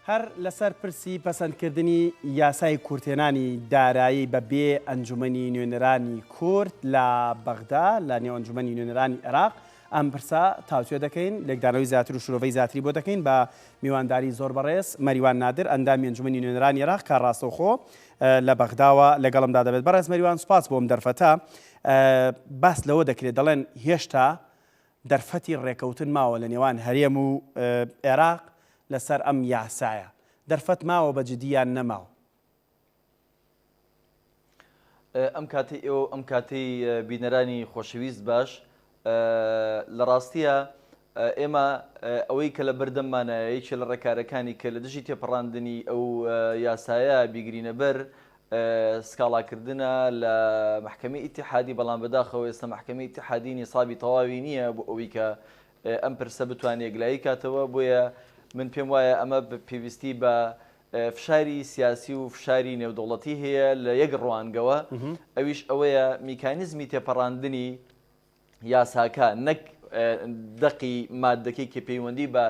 هەر لەسەر پرسی پەسەندکردنی یاسای کورتێنانی دارایی بە بێ ئەنجومەنی نوێنەرانی کورد لە بەغدا لە نێو ئەنجومەنی نوێنەرانی عێراق ئەم پرسا تاوتوێ دەکەین لێکدانەوەی زیاتر و شورۆڤەی زیاتری بۆ دەکەین بە میوانداری زۆر بەڕێز مەریوان نادر ئەندامی ئەنجومەنی نوێنەرانی عێراق کار ڕاستەوخۆ لە بەغداوە لەگەڵمدا دەبێت. بەڕێز مەریوان سوپاس بۆم دەرفەتە. باس لەوە دەکرێت دەڵێن هێشتا دەرفەتی ڕێکەوتن ماوە لە نێوان هەرێم و عێراق لەسەر ئەم یاسایە. دەرفەت ماوە بە جدیان نەماوە. ئەم کاتەی بینەرانی خۆشەویست باش لە ڕاستیە ئێمە ئەوەی کە لە بەردەممانە یەکێ لە ڕێکارەکانی کە لە دژی تێپەڕاندنی ئەو یاسایە بیگرینە بەر سکاڵاکردنە لە محکەمەی ئیتیحادی، بەڵام بەداخەوە ئێستا محکەمەی ئیتیحادی نیسابی تەواوی نییە بۆ ئەوەی کە ئەم پرسە بتوانێت یەکلایی کاتەوە. بۆیە من پێم وایە ئەمە پێویستی بە فشاری سیاسی و فشاری نێودوڵەتی هەیە لە یەک ڕوانگەوە. ئەویش ئەوەیە میکانیزمی تێپەڕاندنی یاساکە نەک دەقی مادەکەی کە پەیوەندی بە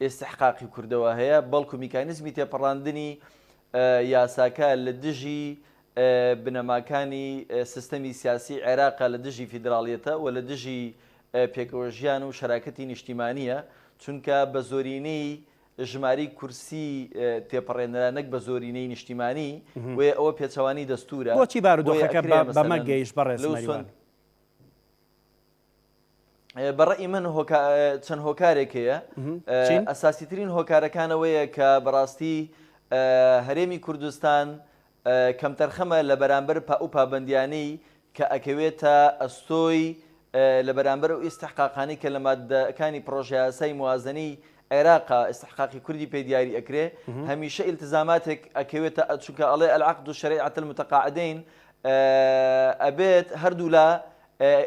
ئێستحقاقی کوردەوە هەیە، بەڵکو میکانیزمی تێپەڕاندنی یاساکە لە دژی بنەماکانی سیستەمی سیاسی عێراقا لە دژی فیدراڵیەتە و لە دژی پێکەوەژیان و شەراکەتی نیشتیمانیە، چونکە بە زۆرینەی ژماری کورسی تێپەڕێنەرانەک بە زۆرینەی نیشتیمانی وێ ئەوە پێچەوانی دەستورە. بۆچی بارودۆخەکە بەمە گەیشت بەڕێز مەریوان؟ بەڕێی من چەند هۆکارێک هەیە. ئەساسیترین هۆکارەکانەوەیە کە بەڕاستی هەرێمی کوردستان کەمتەرخەمە لە بەرامبەر و پابەندیانەی کە ئەکەوێتە ئەستۆی لە بەرامبەر و ئیستحقاقانی کە لە مادەکانی پرۆژە یاسای موازنەی عێراقا ئیستحقاقی کوردی پێ دیاری ئەکرێ، هەمیشە ئیلتزاماتێک ئەکەوێتە، چونکە ئەڵێ العقد والشريعة المتقاعدين ئەبێت هەردوو لە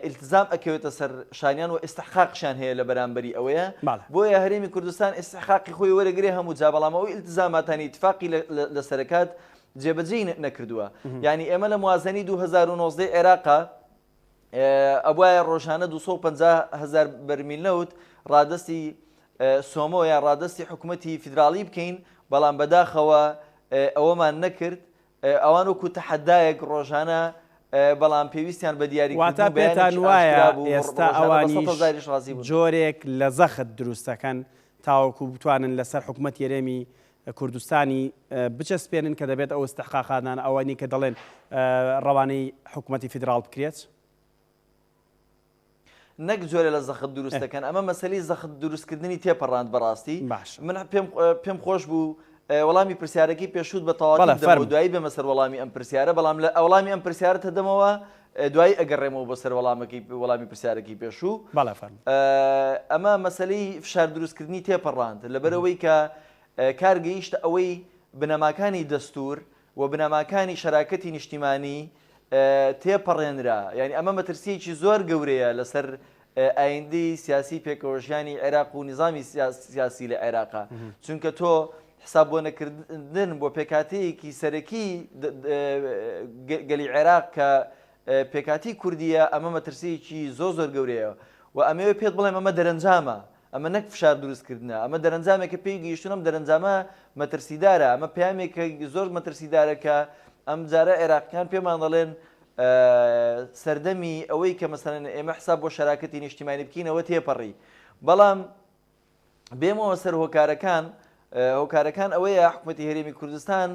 ئیلتزام ئەکەوێتە سەر شانیان و ئیستحقاقشان هەیە لە بەرامبەری ئەوەیە. بۆیە هەرێمی کوردستان ئیستحقاقی خۆی وەرەگرێ هەموو جا، بەڵام ئەوەی ئیلتزاماتانی ئیتفاقی لە سەرکات جێبەجێ نەکردووە. یعنی ئێمە لە موازنەی 2019 عێراقا ئەوایە ڕۆژانە 250,000 بەرمیل نەوت ڕادستی سۆمۆ یان ڕادستی حکوومەتی فیدراڵی بکەین، بەڵام بەداخەوە ئەوەمان نەکرد. ئەوان وەکو تەحەدایەک ڕۆژانە بەڵام پێویستیان بە دیاریکردن پێتان وایە ئێستا ئەوانیش جۆرێک لە زەخت دروستەکەن تاوەکو بتوانن لەسەر حکوومەت یەرێمی کوردستانی بچەسپێنن کە دەبێت ئەو ئیستحقاقانان ئەوانی کە دەڵێن ڕەوانەی حکوومەتی فیدراڵ بکرێت؟ نەک جۆرە لە زەخت دروستەکەن، ئەمە مەسەلەی زەخت دروستکردنی تێپەڕاند بەڕاستی. من پێم خۆش بوو وەڵامی پرسیارەکەی پێشوت بە تەواوی دوایی بێمە سەر وەڵامی ئەم پرسیارە، بەڵام لە وەڵامی ئەم پرسیارە هەدەمەوە دوایی ئەگەڕێمەوە بە سەر وەڵامی پرسیارەکەی پێشوو. ئەمە مەسەلەی فشار دروستکردنی تێپەڕاند لەبەرەوەی کە کارگەیشتە ئەوەی بنەماکانی دەستور و بنەماکانی شەراکەتی نیشتیمانی تێپەڕێنرا. یعنی ئەمە مەترسیەکی زۆر گەورەیە لەسەر ئایندەی سیاسی پێکەوەژیانی عێراق و نظامی سیاسی لە عێراقا، چونکە تۆ حساب بۆ نەکردن بۆ پێکاتەیەکی سەرەکی گەلی عێراق کە پێکاتی کوردیە، ئەمە مەترسیەکی زۆر گەورەیە و ئەمەوێ پێت بڵێم ئەمە دەرەنجامە، ئەمە نەک فشار دروستکردنە، ئەمە دەرەنجامێکە پێی گەیشتونم دەرەنجامە مەترسیدارە، ئەمە پامێکە زۆر مەترسیدارە کە ئەم جارە عێراقیان پێمان دەڵێن سەردەمی ئەوەی کە مەسەلەن ئێمە حساب بۆ شەراکەتی نیشتیمانی بکەینەوە تێپەڕی. بەڵام بێمەوە سەر هۆکارەکان ئەوەیە حکوومەتی هەرێمی کوردستان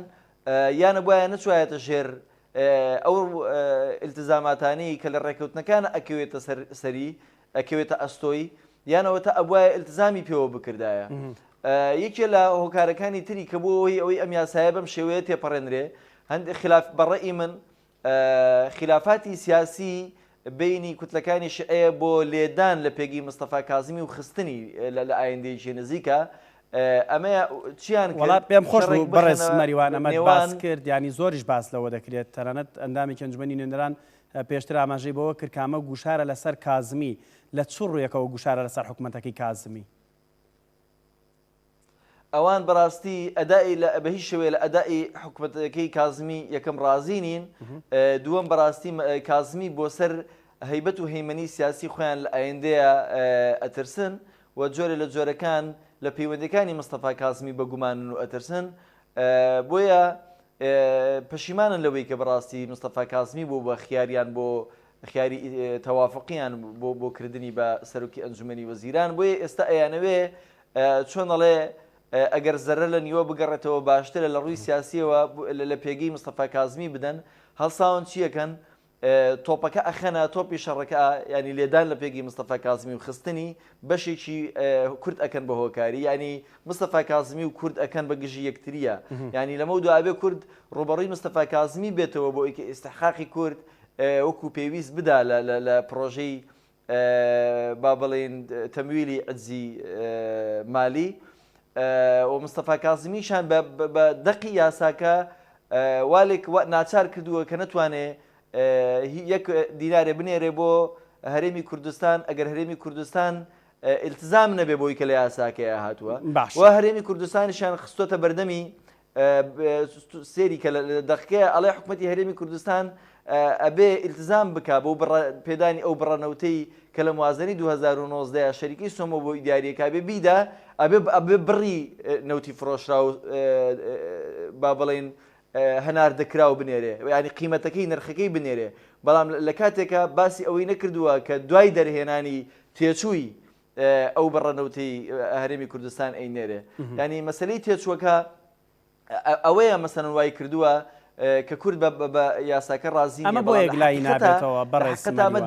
یانە بواە نەچوایەتە ژێر ئەو ئیلتزاماتانی کە لە ڕێکەوتنەکان ئەکەوێتە سەری ئەکەوێتە ئەستۆی، یانەوەتە ئەبواە ئیلتزامی پێوە بکردایە. یەکێ لە هۆکارەکانی تری کە بۆ ئەوەی ئەم یاسایە بەم شێوەیە تێپەڕێنرێ، هەندێک بەڕێی من خلافاتی سیاسی بینی کوتلەکانی شیعەیە بۆ لێدان لە پێگی مستەفا کازمی و خستنی لە ئایندەیەکی نزیکە. ئەمە چیان وڵات پێم خۆش بوو بەڕێز مەریوان ئەمە باس کرد، ینی زۆریش باس لەوە دەکرێت. تەنانەت ئەندامێکی ئەنجومەنی نوێنەران پێشتر ئاماژەی بەوە کرد کامە گوشارە لەسەر کازمی. لە چ ڕوویەکەوە گوشارە لەسەر حکوومەتەکەی کازمی؟ ئەوان بەڕاستی بە هیچ شێوەیە لە ئەدای حکوومەتەکەی کازمی یەکەم ڕازی نین، دووەم بەڕاستی کازمی بۆ سەر هەیبەت و هەیمەنی سیاسی خۆیان لە ئایندەیە ئەترسن و جۆرە لە جۆرەکان لە پەیوەندەکانی مستەفا کازمی بە گومانن و ئەترسن بۆیە پەشیمانن لەوەی کە بەڕاستی مستەفا کازمی بوو بە خیاریان بۆ خیاری تەوافقیان بۆ کردنی بە سەرۆکی ئەنجومەنی وەزیران بۆیە ئێستا ئەیانەوێ چۆن دەڵێ ئەگەر زەرە لە نیوە بگەڕێتەوە باشترە لە ڕووی سیاسیەوە لە پێگەی مستەفا کازمی بدەن هەڵساون چیەکەن تۆپەکە ئەخەنە تۆپی شەڕەکە ینی لێدان لە پێگەی مستەفا کازمی و خستنی بەشێکی کورد ئەکەن بە هۆکاری ینی مستەفا کازمی و کورد ئەکەن بە گژی یەکتریە ینی لەمە دوابێ کورد ڕوبەڕووی مستەفا کازمی بێتەوە بۆ ئەوکە ئیستحقاقی کورد وەکو پێویست بدا لە پرۆژەی با بڵێن تەمویلی عجزی مالی و مستەفا کازمیشان بە دەقی یاساکە والێک ناچار کردووە کە نەتوانێت یەک دینارێ بنێرێ بۆ هەرێمی کوردستان ئەگەر هەرێمی کوردستان التزام نەبێ بۆی کە لە یاساکەیە هاتووە و هەرێمی کوردستانیشان خستۆتە بەردەمی سێری کە لە دەقەیە ئەڵێ حکوومەتی هەرێمی کوردستان ئەبێ التزام بکا بۆ پێدانی ئەو بڕەنەوتەی کە لە موازنەی 2019 شەریکی سۆمە بۆ ئیداریەکە بێ بیدا ئەبێ بڕی نەوتی فرۆشرا و با بڵێن هەنار دەکرا و بنێرێ ینی قیمەتەکەی نرخەکەی بنێرێ بەڵام لە کاتێکە باسی ئەوەی نەکردووە کە دوای دەرهێنانی تێچووی ئەو بەڕەنەوتەی هەرێمی کوردستان ئەینێرێ ینی مەسلەی تێچووەکە ئەوەیە مەسەن وای کردووە کە کورد بە یاساکە ڕازی ئەمە بۆ یەکلایی نابێتەوە ئەمە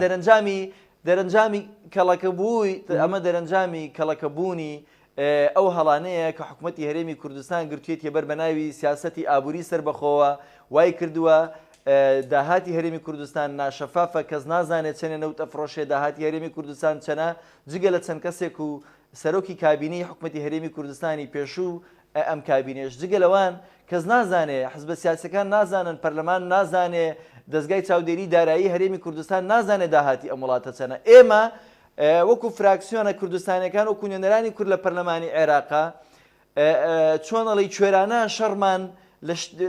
دەرەنجامی کەڵەکەبووی ئەمە دەرەنجامی کەڵەکەبوونی ئەو هەڵانەیە کە حکوومەتی هەرێمی کوردستان گرتوێتی بەر بەناوی سیاسەتی ئابووری سەربەخۆوە وای کردووە داهاتی هەرێمی کوردستان ناشەفافە کەس نازانێت چەنێ نەوت ئەفرۆشێ داهاتی هەرێمی کوردستان چەنە جگە لە چەند کەسێک و سەرۆکی کابینەی حکوومەتی هەرێمی کوردستانی پێشوو ئەم کابینێش جگە لەوان کەس نازانێ حزبە سیاسەکان نازانن پەرلەمان نازانێ دەستگای چاودێری دارایی هەرێمی کوردستان نازانێت داهاتی ئەم وڵاتە چەنە ئێمە وەکو فراکسیۆنە کوردستانەکان و نوێنەرانی کورد لە پەرلەمانی عێراقا چۆنەڵی کوێرانە شەڕمان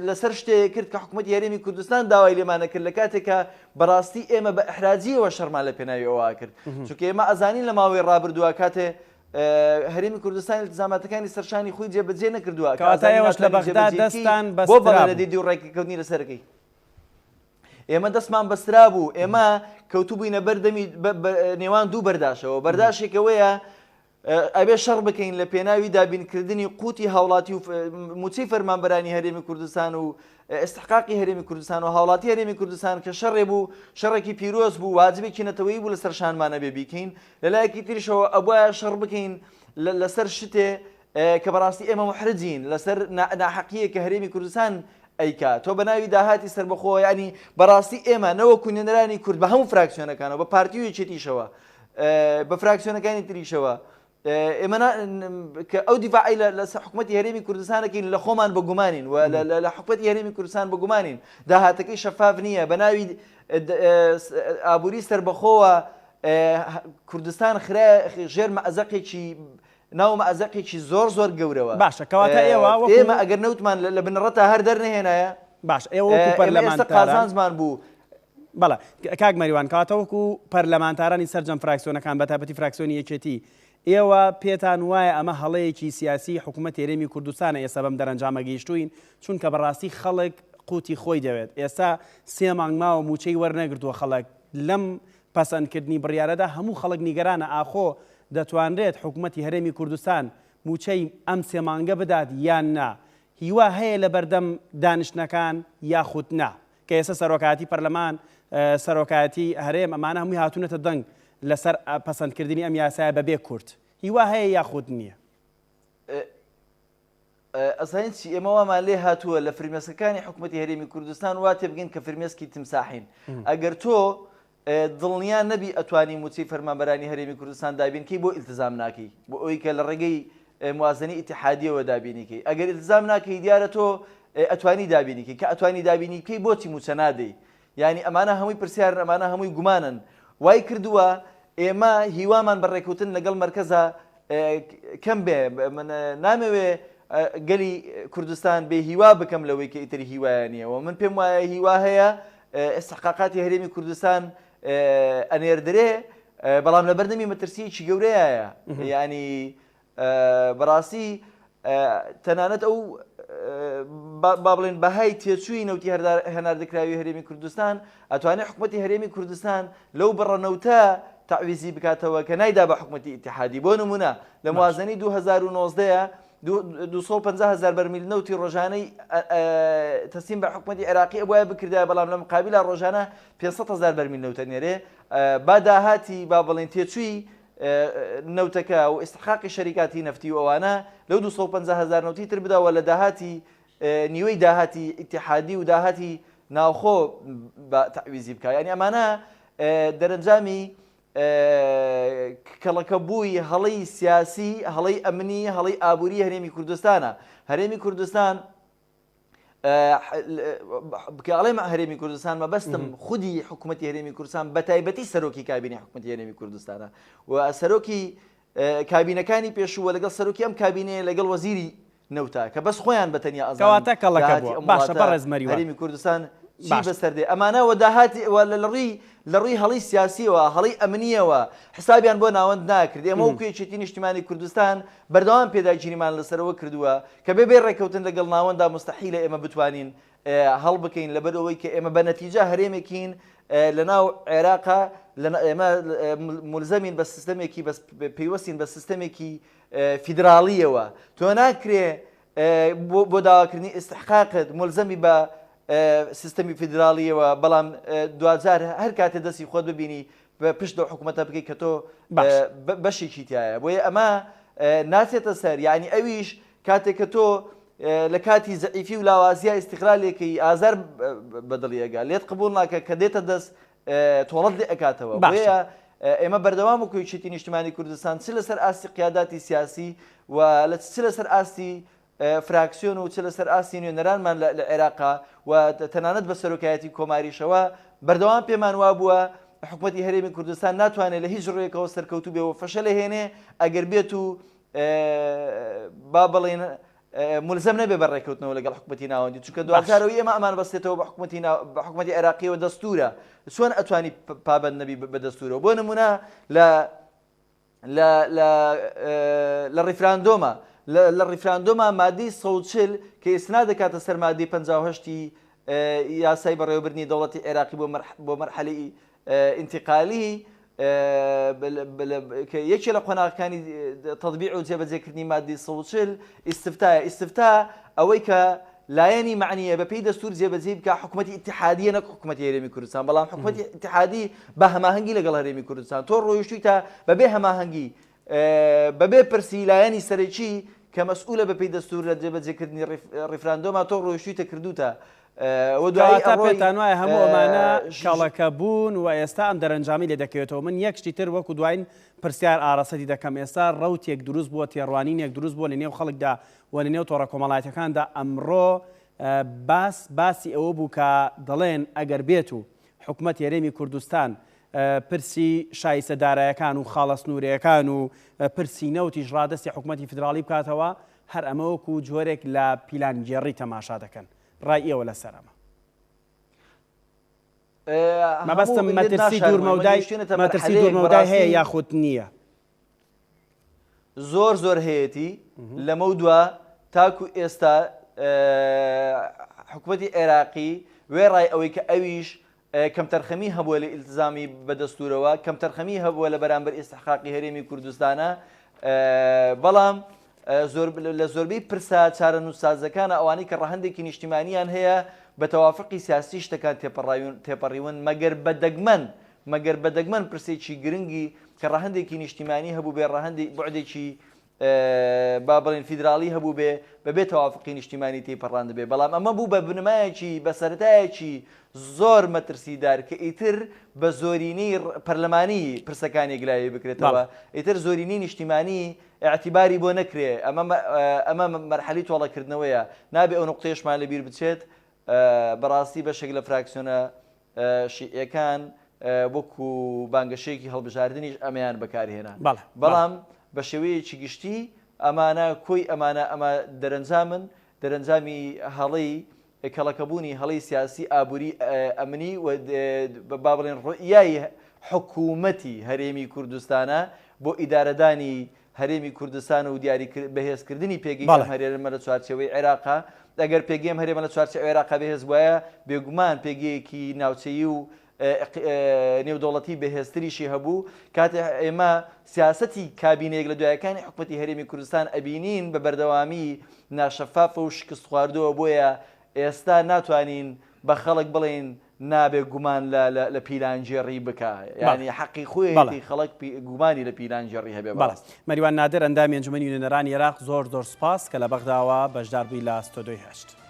لەسەر شتێک کرد کە حکوومەتی هەرێمی کوردستان داوای لێمانە کرد لە کاتێکە بەڕاستی ئێمە بە ئەحراجیەوە شەڕمان لە پێناوی ئەوە کرد چونکە ئێمە ئەزانین لە ماوەی ڕابردووە کاتێ هەرێمی کوردستان التزاماتەکانی سەرشانی خۆی جێبەجێ نەکردووە کاتایەوەش لە بەغدا دەستان بۆ بەڵێنەدی و ڕێککەوتنی لەسەرەکەی ئێمە دەستمان بەسترا بوو ئێمە کەوتوبووینە بەردەمی نێوان دوو بەرداشەوە بەرداشێکەوەیە ئەبێ شەڕ بکەین لە پێناوی دابینکردنی قوتی هاوڵاتی و موچەی فەرمانبەرانی هەرێمی کوردستان و ئستحقاقی هەرێمی کوردستان و هاوڵاتی هەرێمی کوردستان کە شەڕێ بوو شەڕێکی پیرۆز بوو واجبێکی نەتەوەیی بوو لەسەر شانمانە بێ بیکەین لەلایەکی تریشەوە ئەوە شەڕ بکەین لەسەر شتێ کە بەڕاستی ئێمە محرجین لەسەر ناحەقیە کە هەرێمی کوردستان ئەیکا تۆ بە ناوی داهاتی سەربەخۆ ینی بەڕاستی ئێمە نەوەکو نوێنەرانی کورد بە هەموو فراکسیۆنەکانەوە بە پارتیویەکێتیشەوە بە فراکسیۆنەکانی تریشەوە ئێمە کە ئەو دیفاعی لە حکوومەتی هەرێمی کوردستانەکەین لە خۆمان بە گومانین و لە حکوومەتی هەرێمی کوردستان بە گومانین داهاتەکەی شەفاف نییە بە ناوی ئابووری سەربەخۆوە کوردستان ژێر مەعزەقێکی ناو مەعزەقێکی زۆر گەورەوە باشە کەواتە ئێمە ئەگەر نەوتمان لە بنەڕەتە هەر دەرنهێنایە باش ئێوە پەرلەمانتاران قازانجمان بوو بەڵێ کاک مەریوان کاتەوەکو پەرلەمانتارانی سەرجەم فراکسیۆنەکان بە تایبەتی فراکسیۆنی یەکێتی ئێوە پێتان وایە ئەمە هەڵەیەکی سیاسی حکوومەتی هەرێمی کوردستانە ئێستا بەم دەرەنجامە گەیشتوین چونکە بەڕاستی خەڵک قوتی خۆی دەوێت ئێستا سێ مانگ ماوە موچەی وەرنەگرتووە خەڵک لەم پەسەندکردنی بڕیارەدا هەموو خەڵک نیگەرانە ئاخۆ دەتوانرێت حکوومەتی هەرێمی کوردستان موچەی ئەم سێ مانگە بدات یان نا هیوا هەیە لە بەردەم دانیشتنەکان یاخود نا کە ئێستا سەرۆکایەتی پەرلەمان سەرۆکایەتی هەرێم ئەمانە هەمووی هاتوونەتە دەنگ لەسەر پەسەندکردنی ئەم یاسایە بەبێ کورد هیوا هەیە یاخود نییە ئەسانچی ئێمەوامان لێ هاتووە لە فرمێسکەکانی حکوومەتی هەرێمی کوردستان وا تێبگەین کە فرمێسکی تیمساحین ئەگەر تۆ دڵنیان نەبی ئەتوانی موچەی فەرمانبەرانی هەرێمی کوردستان دابینکەی بۆ ئیلتزام ناکەی بۆ ئەوی کە لە ڕێگەی موازنەی ئیتیحادیەوە دابینیکەی ئەگەر ئیلتزام ناکەی دیارە تۆ ئەتوانی دابینیکەی کە ئەتوانی دابینیکەی بۆچی موچە نادەی یعنی ئەمانە هەمووی پرسیارن ئەمانە هەمووی گومانن وای کردووە ئێمە هیوامان بەڕێکوتن لەگەڵ مرکزە کەم بێ من نامەوێ گەلی کوردستان بێ هیوا بکەم لەوەی کە ئیتری هیوایانیەوە من پێم وایە هیوا هەیە ئستحقاقاتی هەرێمی کوردستان ئەنێردرێ بەڵام لە بەردەمی مەترسیەکی گەورەیە ینی بەڕاستی تەنانەت ئەو با بڵێن بەهای تێچووی نەوتی هەناردەکراوی هەرێمی کوردستان ئەتوانێت حکوومەتی هەرێمی کوردستان لەو بڕەنەوتە تعویزی بکاتەوە کە نایدا بە حکوومەتی ئیتیحادی. بۆ نمونە لە موازنەی 2019 250,000 بەرمیل نەوتی ڕۆژانەی تەسلیم بە حکوومەتی عێراقی ئەوە بکردای، بەڵام لە مقابلە ڕۆژانە 500,000 بەرمیل نەوتە نێرێ. با داهاتی با بڵێن تێچووی نەوتەکە و ئستحقاقی شەریکاتی نەفتی و ئەوانە لەو 250,000 نەوتی تر بداوە لە داهاتی نیوەی داهاتی ئیتیحادی و داهاتی ناوخۆ بە تعویزی بکە. یعنی ئەمانە دەرەنجامی کەڵەکەبووی هەڵەی سیاسی، هەڵەی ئەمنی، هەڵەی ئابووری هەرێمی کوردستانە. هەرێمی کوردستان بکڵێ هەرێمی کوردستان مەبەستم خودی حکوومەتی هەرێمی کوردستان بە تایبەتی سەرۆکی کابینی حکوومەتی هەرێمی کوردستانە و سەرۆکی کابینەکانی پێشووە لەگەڵ سەرۆکی ئەم کابینەیە لەگەڵ وەزیری نەوتە کە بەس خۆیان بەتەنیا ئەزانەوەتە کەڵەکە بووە. باشە بەڕێزمەری هەرێمی کوردستان چی بەسەردێ ئەمانەوە داهاتی لە ڕووی هەڵی سیاسیەوە هەڵی ئەمنیەوە حسابیان بۆ ناوەند ناکرد. ئێمە وەکوێچێتی نیشتیمانی کوردستان بەردەوام پێداگیریمان لەسەرەوە کردووە کە بێ ڕێکەوتن لەگەڵ ناوەندا مستەحیلە ئێمە بتوانین هەڵ بکەین لەبەر ئەوەی کە ئێمە بە نەتیجە هەرێمێکین لە ناو عێراقا ئێمە ملزەمین بە سیستەمێکی پەیوەستین بە سیستەمێکی فیدراڵیەوە. تۆ ناکرێ بۆ داواکردنی ئستحقاقت ملزەمی بە سیستەمی فیدراڵیەوە، بەڵام دوجار هەر کاتێ دەستی خۆت ببینی پشت دە حکوومەتە بکەیت کە تۆ بەشێکی تایە. بۆیە ئەمە ناچێتە سەر. یعنی ئەویش کاتێک کە تۆ لە کاتی زەعیفی و لاوازیە ئیستیقلالێکی ئازار بەدڵیەگە لێت قبول ناکە کە دێتە دەست تۆڵەت لێ ئەکاتەوە. بۆیە ئێمە بەردەوام و کوێچێتی نیشتیمانی کوردستان چ لەسەر ئاستی قیاداتی سیاسی و چ لەسەر ئاستی فراکسیۆن و چ لەسەر ئاستی نوێنەرانمان لە عێراقا و تەنانەت بە سەرۆکایەتی کۆماریشەوە بەردەوام پێمان وا بووە حکوومەتی هەرێمی کوردستان ناتوانێت لە هیچ ڕێکەوە سەرکەوتوو بێ و فەشە لە هێنێ ئەگەر بێت و با بڵێن ملزەم نەبێ بە ڕێکەوتنەوە لەگەڵ حکوومەتی ناوەندی، چونکە دوجارەوەی ئێمە ئەمان بەستێتەوە بە حکوومەتی عێراقیەوە دەستورە چۆن ئەتوانی پابەند نەبی بە دەستورەوە. بۆ نمونە لە ڕیفراندۆمە لە ڕیفراندۆمە مادەی 140 کە ئێستا دەکاتە سەر مادەی 58 یاسای بەڕێوەبردنی دەوڵەتی عێراقی بۆ مەرحەلەی ئینتیقالی کە یەکێ لە قۆناغەکانی تەطبیع و جێبەجێکردنی مادەی 140 ئیستفتا ئەوەی کە لایەنی معنیە بەپێی دەستور جێبەجێ بکە حکوومەتی ئیتیحادیە نەک حکوومەتی هەرێمی کوردستان، بەڵام حکوومەتی ئیتیحادی بە هەماهەنگی لەگەڵ هەرێمی کوردستان. تۆ ڕۆیشتوویتە بەبێ هەماهەنگی بەبێ پرسی لایەنی سەرەکی کە مەسئولە بەپێی دەستور لە جێبەجێکردنی ڕیفراندۆمە تۆ ڕۆیشتوویتە کردوتە. دوایتا پێتان وایە هەموو ئەمانە شاڵەکە بوون و ئێستا ئەم دەرەنجامی لێ دەکەوێتەوە. من یەکشتی تر وەکو دوایین پرسیار ئارەسەتی دەکەم. ئێستا ڕەوتێک دروست بووە، تێڕوانینێک دروست بووە لە نێو خەڵکدا و لە نێو تۆڕە کۆمەڵایەتەکاندا. ئەمڕۆ باسی ئەوە بوو کە دەڵێن ئەگەر بێت و حکوومەت هەرێمی کوردستان پرسی شایستەدارایەکان و خاڵە سنوورەکان و پرسی نەوتیش ڕادەستی حکوومەتی فیدراڵی بکاتەوە، هەر ئەمە وەکو جۆرێک لە پیلانگێڕی تەماشا دەکەن. ڕای ئێوە لەسەر ئەمە مەبەستم مەترسی دوورمەودای هەیە یاخود نییە؟ زۆر هەیەتی لەمە دووە تاکو ئێستا حکوومەتی عێراقی وێڕای ئەوەی کە ئەویش کەم تەرخەمی هەبووە لە ئیلتزامی بەدەستورەوە، کەم تەرخەمی هەبووە لە بەرامبەر ئیستحقاقی هەرێمی کوردستانە، بەڵام لە زۆربەی پرسە چارەنووسسازەکانە ئەوانەی کە ڕەهەندێکی نیشتیمانیان هەیە بە تەوافقی سیاسی شتەکان تێپەڕیون مەگەر بەدەگمەن پرسێکی گرنگی کە ڕەهەندێکی نیشتیمانی هەبوو بێ ڕەهەندی بوعدێکی با بڵێن فیدراڵی هەبوو بێ بەبێ تەوافقی نیشتیمانی تێپەڕان دەبێ. بەڵام ئەمە بوو بە بنمایەکی بەسەرەتایەکی زۆر مەترسیدار کە ئیتر بە زۆرینەی پەرلەمانی پرسەکانی گلایە بکرێتەوە، ئیتر زۆرینەی نیشتیمانی اعتیباری بۆ نەکرێ. ئەمە مەرحەلی تۆڵەکردنەوەیە. نابێ ئەو نقطەیەشمان لەبیر بچێت بەڕاستی بەشێک لە فراکسیۆنە شیعیەکان وەکو بانگەشەیەکی هەڵبژاردنیش ئەمەیان بەکارهێنا، بەڵام بە شێوەیەکی گشتی ئەمانە کۆی ئەمە دەرەنجامی هەڵەی کەڵەکەبوونی هەڵەی سیاسی ئابووری ئەمنی و با بڵێن ڕۆیای حکوومەتی هەرێمی کوردستانە بۆ ئیدارەدانی هەرێمی کوردستان و دیاری بەهێزکردنی پێگەی ئەم هەرێمە لە چوارچەوەی عێراقا ئەگەر پێگەی هەرێمە لە چوارچە عێراقا بەهێز وایە بێگومان پێگەیەکی ناوچەیی و نێودوڵەتی بەهێزتریشی هەبوو کاتێ ئێمە سیاسەتی کابینەیەک لە دوایەکانی حکوومەتی هەرێمی کوردستان ئەبینین بە بەردەوامی ناشەفاف و شکست خواردووە بۆیە ئێستا ناتوانین بە خەڵک بڵێن نابێ گومان لە پیلانجێڕی بکە ینی حەقی خۆی خەڵک گومانی لە پیلانجێڕی هەبێ بەڵاست مەریوان نادر ئەندامی ئەنجومەنی نوێنەرانی عێراق زۆر سوپاس کە لە بەغداوە بەشدار بووی لە ستۆدیۆی هەشت.